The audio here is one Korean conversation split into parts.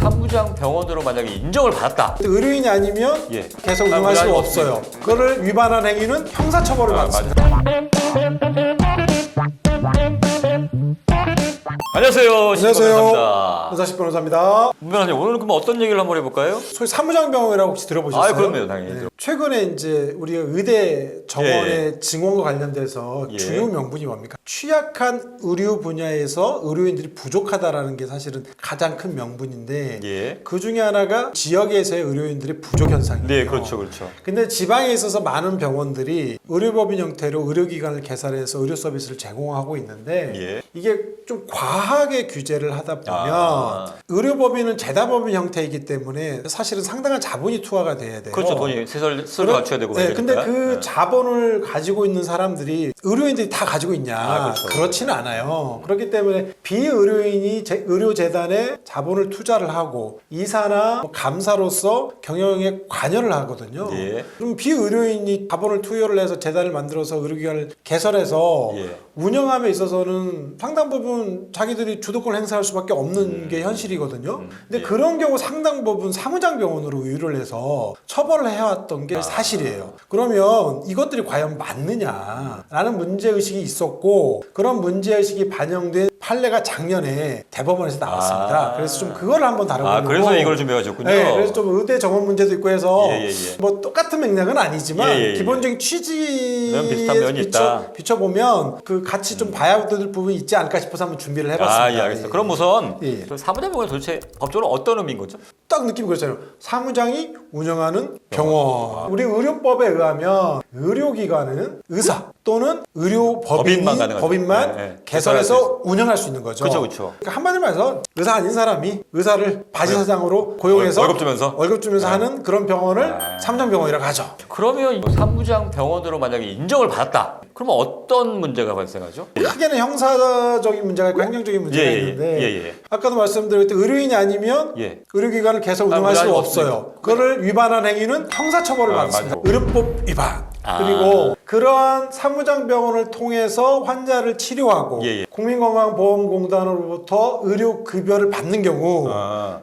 산부장 병원으로 만약에 인정을 받았다. 의료인이 아니면 예. 계속 운영할 수가 없어요. 그거를 위반한 행위는 형사처벌을 받습니다. 안녕하세요. 안녕하세요. 신변호사입니다. 의사식 변호사입니다. 변호사님, 오늘은 그럼 어떤 얘기를 한번 해볼까요? 소위 산부장병이라고 혹시 들어보셨어요? 아, 그럼요, 당연히. 최근에 이제 우리가 의대 정원의 증원과 관련돼서 예. 주요 명분이 뭡니까? 취약한 의료 분야에서 의료인들이 부족하다라는 게 사실은 가장 큰 명분인데 예. 그 중에 하나가 지역에서의 의료인들의 부족 현상이에요. 네, 그렇죠, 그렇죠. 근데 지방에 있어서 많은 병원들이 의료법인 형태로 의료기관을 개설해서 의료 서비스를 제공하고 있는데 예. 이게 좀 과하게 규제를 하다 보면 의료법인은 재단법인 형태이기 때문에 사실은 상당한 자본이 투하가 돼야 돼요. 그렇죠, 돈이 세설 갖춰야 되고. 네, 근데 그 네. 자본을 가지고 있는 사람들이 의료인들이 다 가지고 있냐? 그렇죠. 그렇지는 않아요. 그렇기 때문에 비의료인이 의료재단에 자본을 투자를 하고 이사나 감사로서 경영에 관여를 하거든요. 예. 그럼 비의료인이 자본을 투여를 해서 재단을 만들어서 의료기관을 개설해서 예. 운영함에 있어서는 상당 부분 자기들이 주도권을 행사할 수밖에 없는 게 현실이거든요. 근데 예. 그런 경우 상당 부분 사무장병원으로 의유를 해서 처벌을 해왔던 게 사실이에요. 그러면 이것들이 과연 맞느냐라는 문제의식이 있었고 그런 문제의식이 반영된 판례가 작년에 대법원에서 나왔습니다. 그래서 좀 그걸 한번 다뤄보려고. 그래서 이걸 준비해가지고요. 네, 그래서 좀 의대 정원 문제도 있고 해서 예. 뭐 똑같은 맥락은 아니지만 예. 기본적인 취지에 비슷한 면이 있다. 비춰보면 그 같이 좀 봐야 될 부분이 있지 않을까 싶어서 한번 준비를 해봤습니다. 예, 알겠습니다. 그럼 우선 예. 그 사무장병원이 도대체 법적으로 어떤 의미인 거죠? 딱 느낌이 그렇잖아요. 사무장이 운영하는 병원. 우리 의료법에 의하면 의료기관은 의사 또는 법인만 가능하죠. 법인만 네, 네. 개설해서 운영할 수 있는 거죠. 그렇죠. 그러니까 한마디로 말해서 의사 아닌 사람이 의사를 바지사장으로 고용해서 월급 주면서 하는 그런 병원을 사무장병원이라고 하죠. 그러면 산부장 병원으로 만약에 인정을 받았다. 그러면 어떤 문제가 발생하죠? 크게는 형사적인 문제가 있고 행정적인 문제가 예, 예, 있는데 예. 아까도 말씀드렸듯 의료인이 아니면 예. 의료기관을 개설 운영할 수가 없어요. 그거를 위반한 행위는 형사처벌을 받습니다. 맞아요. 의료법 위반. 그리고 그러한 사무장병원을 통해서 환자를 치료하고 예. 국민건강보험공단으로부터 의료급여를 받는 경우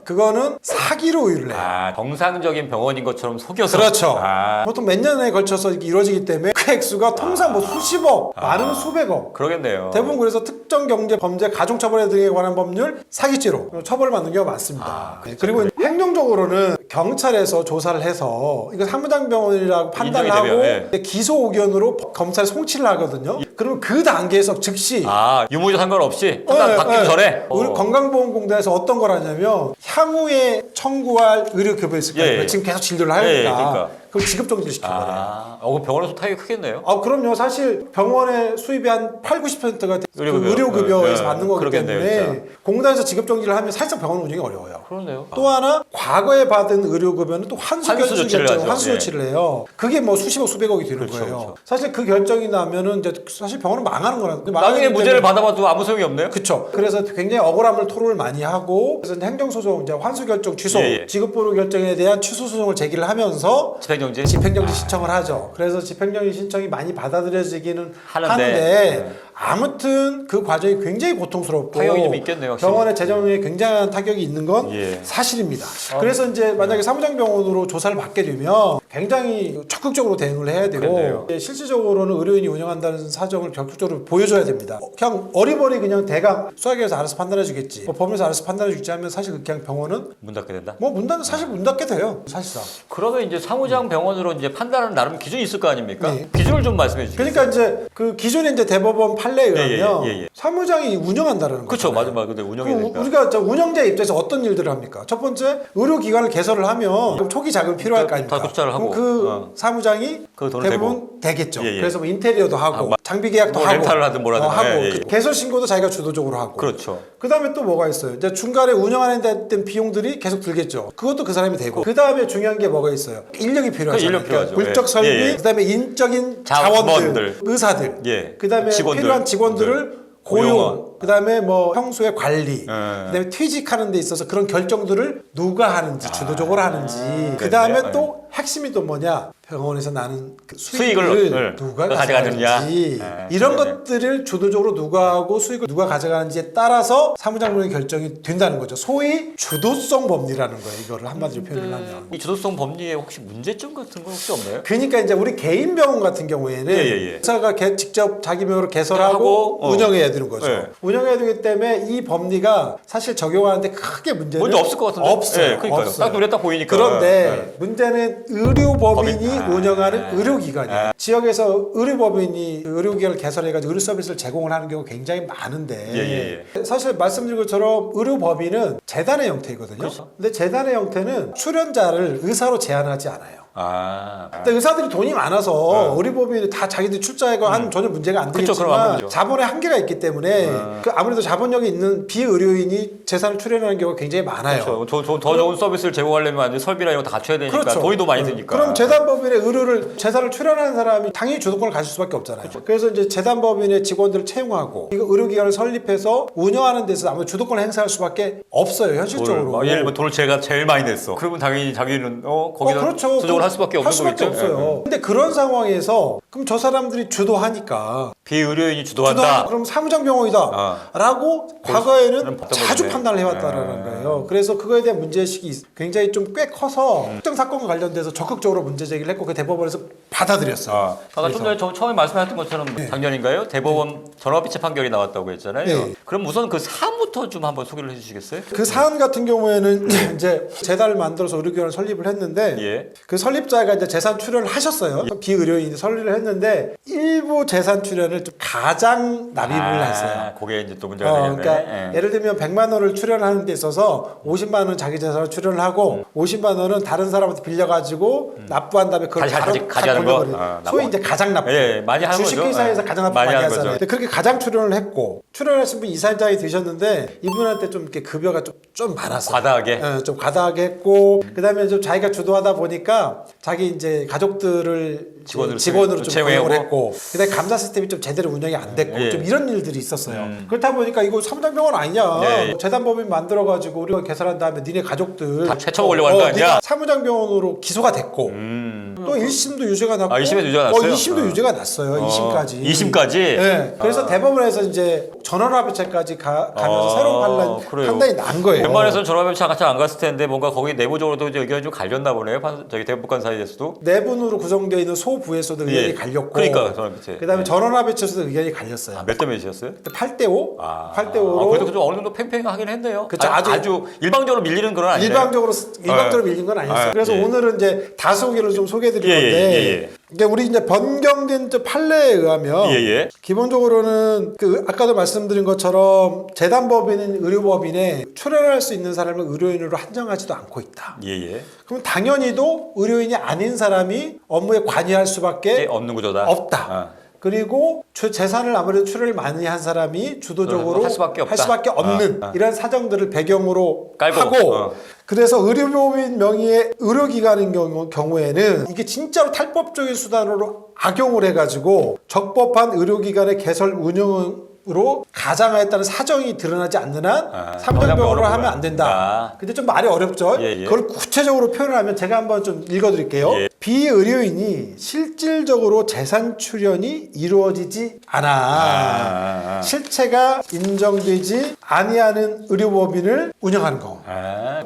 그거는 사기로 의유를 해요. 정상적인 병원인 것처럼 속여서. 그렇죠. 보통 몇 년에 걸쳐서 이렇게 이루어지기 때문에 그 액수가 통상 뭐 수십억, 많으면 수백억. 그러겠네요. 대부분 그래서 특정 경제 범죄 가중처벌에 등에 관한 법률 사기죄로 처벌을 받는 경우가 많습니다. 그리고 행정적으로는 경찰에서 조사를 해서 이거 사무장병원이라고 판단을 하고 인정이 되면, 기소 의견으로 검찰에 송치를 하거든요. 그러면 그 단계에서 즉시 유무죄 상관없이 판단 받기 전에 우리 건강보험공단에서 어떤 걸 하냐면 향후에 청구할 의료급여 있을 거예요. 예. 지금 계속 진료를 하니까 그러니까. 그걸 지급정지를 시켜버려요. 그럼 병원에서 타격이 크겠네요. 그럼요. 사실 병원의 수입의 한 80~90%가 의료급여. 의료급여에서 받는 거기 그러겠네요, 때문에 진짜. 공단에서 지급정지를 하면 사실상 병원 운영이 어려워요. 그러네요. 또 하나 과거에 받은 의료급여는 또 환수 조치를 하죠. 환수 조치를 해요. 그게 뭐 수십억 수백억이 되는 그렇죠, 거예요. 그렇죠. 사실 그 결정이 나면은 이제 사실 병원은 망하는 거라고. 나중에 무죄를 받아봐도 아무 소용이 없네요. 그렇죠. 그래서 굉장히 억울함을 토로를 많이 하고 그래서 행정소송, 이제 환수 결정 취소, 지급보루 결정에 대한 취소 소송을 제기를 하면서 집행정지 신청을 하죠. 그래서 집행정지 신청이 많이 받아들여지기는 하는데 아무튼 그 과정이 굉장히 고통스럽고 타격이 좀 있겠네요, 확실히. 병원의 재정에 굉장한 타격이 있는 건 사실입니다. 그래서 이제 만약에 사무장병원으로 조사를 받게 되면 굉장히 적극적으로 대응을 해야 되고 실질적으로는 의료인이 운영한다는 사정을 적극적으로 보여줘야 됩니다. 그냥 어리버리 그냥 대강 수학에서 알아서 판단해주겠지, 뭐 법원에서 알아서 판단해주겠지 하면 사실 그냥 병원은 문 닫게 된다. 뭐 문 닫는 사실 문 닫게 돼요, 사실상. 그러면 이제 사무장 병원으로 이제 판단하는 나름 기준이 있을 거 아닙니까? 네. 기준을 좀 말씀해 주시죠. 그러니까 이제 그 기존에 이제 대법원 판례에 의하면 사무장이 운영한다는 거죠. 그렇죠, 맞아. 근데 운영이니까. 우리가 우영자 입장에서 어떤 일들을 합니까? 첫 번째, 의료기관을 개설을 하면 그럼 초기 자금 필요할 거 아닙니까? 다 투자를 하고. 그 사무장이 그 돈을 대부분 되겠죠. 그래서 뭐 인테리어도 하고 장비 계약도 뭐 하고 렌탈을 하든 뭘 하든. 하고 그 개설 신고도 자기가 주도적으로 하고. 그렇죠. 그다음에 또 뭐가 있어요? 이제 중간에 운영하는 데 된 비용들이 계속 들겠죠. 그것도 그 사람이 되고. 그다음에 중요한 게 뭐가 있어요? 인력이 필요하죠. 인력 필요하죠. 물적 설비, 그다음에 인적인 자원들, 의사들, 그다음에 직원들. 필요한 직원들을 고용, 그다음에 뭐 평소에 관리, 그다음에 퇴직하는 데 있어서 그런 결정들을 누가 하는지 주도적으로 하는지, 그다음에 또 핵심이 또 뭐냐, 병원에서 나는 그 수익을 누가 가져가는지 이런 것들을 주도적으로 누가 하고 수익을 누가 가져가는지에 따라서 사무장님의 결정이 된다는 거죠. 소위 주도성 법리라는 거예요. 이거를 한마디로 표현을 하면. 이 주도성 법리에 혹시 문제점 같은 건 혹시 없나요? 그러니까 이제 우리 개인 병원 같은 경우에는 의사가 직접 자기 병원을 개설하고 운영해야 되는 거죠. 운영해야 되기 때문에 이 법리가 사실 적용하는데 크게 문제는 없을 것 같은데? 없어요. 그러니까요. 딱 눈에 딱 보이니까. 그런데 문제는 의료법인이 운영하는 의료기관이에요. 지역에서 의료법인이 의료기관을 개설해가지고 의료 서비스를 제공을 하는 경우가 굉장히 많은데 사실 말씀드린 것처럼 의료법인은 재단의 형태이거든요. 그렇죠. 근데 재단의 형태는 출연자를 의사로 제한하지 않아요. 근데 의사들이 돈이 많아서 의료법인이 다 자기들이 출자해가 하면 전혀 문제가 안 되겠지만 자본의 한계가 있기 때문에 그 아무래도 자본력이 있는 비의료인이 재산을 출연하는 경우가 굉장히 많아요. 그렇죠. 더 좋은 서비스를 제공하려면 이제 설비나 이런 거 다 갖춰야 되니까 돈이 더 많이 드니까. 그럼 재단법인의 의료를 재산을 출연하는 사람이 당연히 주도권을 가질 수밖에 없잖아요. 그래서 이제 재단법인의 직원들을 채용하고 이거 의료기관을 설립해서 운영하는 데서 아마 주도권을 행사할 수밖에 없어요. 현실적으로. 예를 들면 돈을 제일 많이 냈어. 그러면 당연히 자기는 거기다 그렇죠. 주도를 할 수밖에 없는 거겠죠. 없어요. 근데 그런 상황에서 그럼 저 사람들이 주도하니까 비의료인이 주도한다. 그럼 사무장병원이다 라고 과거에는 자주 판단을 해왔다라는 거예요. 그래서 그거에 대한 문제의식이 굉장히 좀 꽤 커서 특정 사건과 관련돼서 적극적으로 문제 제기를 했고 그 대법원에서 받아들였어요. 아까 좀 전에 처음에 말씀하셨던 것처럼 작년인가요? 대법원 전업이체 판결이 나왔다고 했잖아요. 그럼 우선 그 사안부터 좀 한번 소개를 해주시겠어요? 그 사안 같은 경우에는 이제 재단을 만들어서 의료기관을 설립을 했는데 그 설립자가 이제 재산 출연을 하셨어요. 비의료인이 설립을 했는데 일부 재산 출연을 좀 가장 납입을 했어요. 그게 이제 또 문제가 되겠네. 그러니까 예를 들면 100만 원을 출연하는 데 있어서 50만 원 자기 재산을 출연을 하고 50만 원은 다른 사람한테 빌려가지고 납부한 다음에 그걸 다시 가져가는 거. 소위 이제 가장 납부. 많이 하는 거죠. 주식회사에서 가장 납부 많이 하잖아요. 근데 그렇게 가장 출연을 했고 출연하신 분 이사장이 되셨는데 이분한테 좀 이렇게 급여가 좀 많았어요. 과다하게. 좀 과다하게 했고 그다음에 좀 자기가 주도하다 보니까 자기 이제 가족들을 직원으로 좀 고용을 했고 그다음에 감사 시스템이 좀 제대로 운영이 안 됐고 좀 이런 일들이 있었어요. 그렇다 보니까 이거 사무장병원 아니냐. 재단법인 만들어가지고 우리가 개설한 다음에 니네 가족들 다 채쳐보려고 하는 거 아니야? 사무장병원으로 기소가 됐고 또 1심도 유죄가 났고 1심에도 유죄가 났어요? 2심도 유죄가 났어요. 2심까지. 2심까지? 네. 그래서 대법원에서 이제 전원합의체까지 가면서 새로운 판단이 난 거예요. 웬만해서는 전원합의체 같이 안 갔을 텐데 뭔가 거기 내부적으로도 의견이 좀 갈렸나 보네요. 대법관 사이에서도. 내분으로 구성되어 있는 소부에서도 의견이 갈렸고. 그러니까 전원합의체. 그다음에 전원합의체에서도 의견이 갈렸어요. 몇 대 몇이었어요? 8대5. 8대5로. 그래도 좀 어느 정도 팽팽하긴 했네요. 그렇죠. 아주 일방적으로 밀리는 건 아니에요. 일방적으로 밀린 건 아니었어요. 그래서 오늘은 이제 다수 의견을 좀 소개해드릴 건데, 그러니까 우리 이제 변경된 판례에 의하면 기본적으로는 그 아까도 말씀드린 것처럼 재단법인은 의료법인에 출연할 수 있는 사람을 의료인으로 한정하지도 않고 있다. 그럼 당연히도 의료인이 아닌 사람이 업무에 관여할 수밖에 없는 구조다. 없다. 그리고 재산을 아무래도 출연을 많이 한 사람이 주도적으로 할 수밖에 없는 이런 사정들을 배경으로 깔고. 하고 그래서 의료법인 명의의 의료기관인 경우에는 이게 진짜로 탈법적인 수단으로 악용을 해가지고 적법한 의료기관의 개설 운영으로 가장하였다는 사정이 드러나지 않는 한 사무장병원으로 하면 안 된다. 근데 좀 말이 어렵죠. 그걸 구체적으로 표현을 하면 제가 한번 좀 읽어드릴게요. 비의료인이 실질적으로 재산 출연이 이루어지지 않아 실체가 인정되지 아니하는 의료법인을 운영하는 경우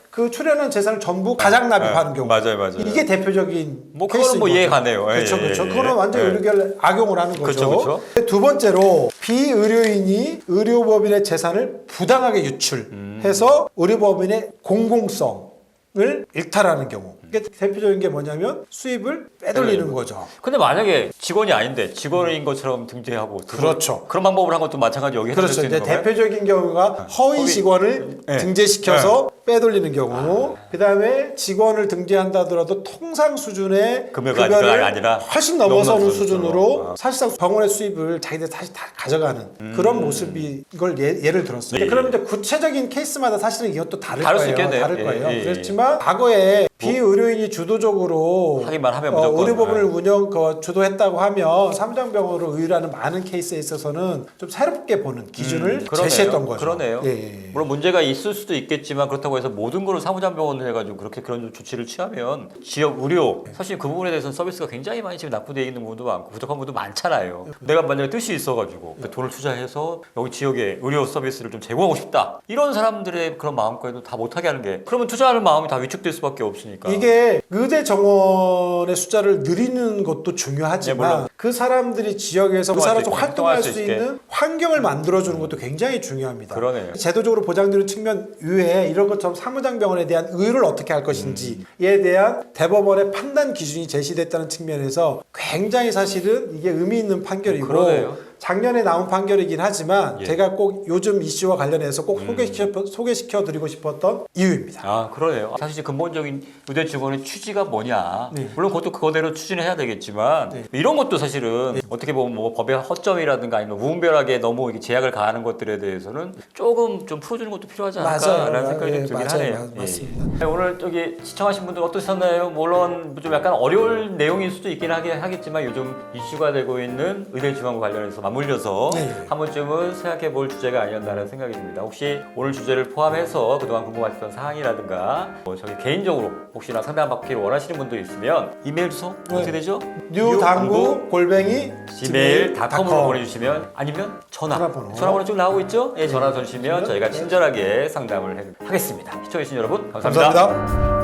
그 출연한 재산을 전부 가장 납입하는 경우 맞아요. 이게 대표적인 그거는 뭐 이해가 가네요. 그렇죠. 그거는 완전 의료계를 악용을 하는 거죠. 두 번째로 비의료인이 의료법인의 재산을 부당하게 유출해서 의료법인의 공공성을 일탈하는 경우 이게 대표적인 게 뭐냐면 수입을 빼돌리는 거죠. 근데 만약에 직원이 아닌데 직원인 것처럼 등재하고 그렇죠. 그런 방법을 한 것도 마찬가지 여기 그렇죠. 이제 대표적인 경우가 허위 직원을 등재시켜서 빼돌리는 경우, 그다음에 직원을 등재한다 하더라도 통상 수준의 급여를 아니라 훨씬 넘어서는 수준으로 사실상 병원의 수입을 자기들 다시 다 가져가는 그런 모습이 이걸 예를 들었어요. 그러면 이제 구체적인 케이스마다 사실은 이것도 다를 거예요. 수 있겠네요. 다를 거예요. 그렇지만 과거에 비의료인이 주도적으로 하기만 하면 무조건 의료법을 주도했다고 하면 사무장병원으로 의뢰하는 많은 케이스에 있어서는 좀 새롭게 보는 기준을 제시했던 거죠. 그러네요. 예. 물론 문제가 있을 수도 있겠지만 그렇다고 해서 모든 걸 사무장병원을 해가지고 그렇게 그런 조치를 취하면 지역 의료 사실 그 부분에 대해서는 서비스가 굉장히 많이 지금 낙후되어 있는 부분도 많고 부족한 부분도 많잖아요. 내가 만약에 뜻이 있어가지고 돈을 투자해서 여기 지역에 의료 서비스를 좀 제공하고 싶다 이런 사람들의 그런 마음까지도 다 못하게 하는 게 그러면 투자하는 마음이 다 위축될 수밖에 없으니까. 이게 의대 정원의 숫자를 늘리는 것도 중요하지만 그 사람들이 지역에서 그 사람 좀 활동할 수 있는 환경을 만들어주는 것도 굉장히 중요합니다. 그러네요. 제도적으로 보장되는 측면 외에 이런 것처럼 사무장병원에 대한 의료를 어떻게 할 것인지에 대한 대법원의 판단 기준이 제시됐다는 측면에서 굉장히 사실은 이게 의미 있는 판결이고 그러네요. 작년에 나온 판결이긴 하지만 예. 제가 꼭 요즘 이슈와 관련해서 꼭 소개시켜 드리고 싶었던 이유입니다. 아 그러네요. 사실 근본적인 의대 직원의 취지가 뭐냐. 네. 물론 그것도 그거대로 추진해야 되겠지만 네. 이런 것도 사실은 어떻게 보면 뭐 법의 허점이라든가 아니면 무분별하게 너무 이렇게 제약을 가하는 것들에 대해서는 조금 좀 풀어주는 것도 필요하지 않을까라는 생각이 좀 들긴 하네요. 맞습니다. 오늘 저기 시청하신 분들 어떠셨나요? 물론 좀 약간 어려울 내용일 수도 있긴 하겠지만 요즘 이슈가 되고 있는 의대 지원과 관련해서 맞물려서 네. 한 번쯤은 생각해 볼 주제가 아니었나라는 생각이 듭니다. 혹시 오늘 주제를 포함해서 그동안 궁금하셨던 사항이라든가 저기 개인적으로 혹시나 상담 받기를 원하시는 분도 있으면 이메일 주소 어떻게 되죠? 뉴당구@gmail.com으로 보내주시면 아니면 전화번호 쭉 나오고 있죠? 예, 전화 주시면 저희가 친절하게 상담을 하겠습니다. 시청해주신 여러분 감사합니다. 감사합니다.